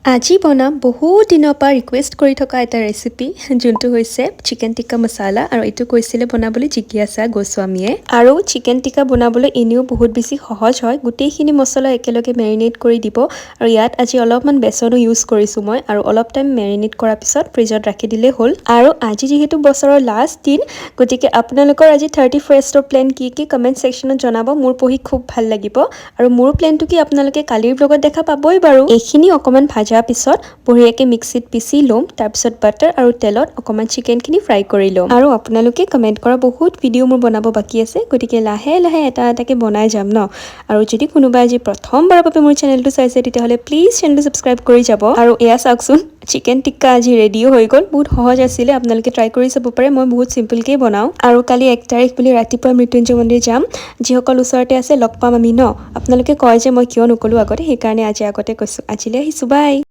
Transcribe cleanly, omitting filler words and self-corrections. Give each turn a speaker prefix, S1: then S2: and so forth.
S1: আজি বনাম বহুত দিনৰ পৰা ৰিকুৱেষ্ট কৰি থকা এটা ৰেচিপি যোনটো হৈছে চিকেন টিক্কা মছালা আৰু এইটো কৈছিলে বনাবলৈ জিজ্ঞাসা গোস্বামীয়ে আৰু চিকেন টিক্কা বনাবলৈ এনেও বহুত বেছি সহজ হয় গোটেইখিনি মছলা একেলগে মেৰিনেট কৰি দিব আৰু ইয়াত আজি অলপমান বেচনো ইউজ কৰিছোঁ মই আৰু অলপ টাইম মেৰিনেট কৰাৰ পিছত ফ্ৰিজত ৰাখি দিলে হ'ল আৰু আজি যেহেতু বছৰৰ লাষ্ট দিন গতিকে আপোনালোকৰ আজি 31ৰ প্লেন কি কমেন্ট সেকশনত জনাব মোৰ পঢ়ি খুব ভাল লাগিব আৰু মোৰ প্লেনটো কি আপোনালোকে কালিৰ ব্লগত দেখা পাবই বাৰু এইখিনি অকমান ভাজা পিছত বঢ়িয়াকে মিক্সিত পিচি লম তাৰ পিছত বাটাৰ আৰু তেলত অকমান চিকেনখিনি ফ্ৰাই কৰি লম আৰু আপোনালোকে কমেন্ট কৰা বহুত ভিডিও মোৰ বনাব বাকি আছে গতিকে লাহে লাহে এটা এটাকে বনাই যাম ন আৰু যদি কোনোবা আজি প্ৰথমবাৰৰ বাবে মোৰ চেনেলটো চাইছে তেতিয়াহলে প্লিজ চেনেলটো সাবস্ক্ৰাইব কৰি যাব আৰু এয়া চাওকচোন চিকেন টিক্কা আজি ৰেডিও হৈ গ'ল বহুত সহজ আছিল আপোনালোকে ট্ৰাই কৰি চাব পাৰে মই বহুত সিম্পল কে বনাও আৰু কালি 1 তাৰিখ বুলি ৰাতিপুৱা মৃত্যুঞ্জয় মন্দিৰ যাম যিসকল ওচৰতে আছে লগ পাম আমি ন আপোনালোকে কয় যে মই কিয় নকলো আগতে সেই কাৰণে আজি আগতে কৈছো আজিলে আহিছো বাই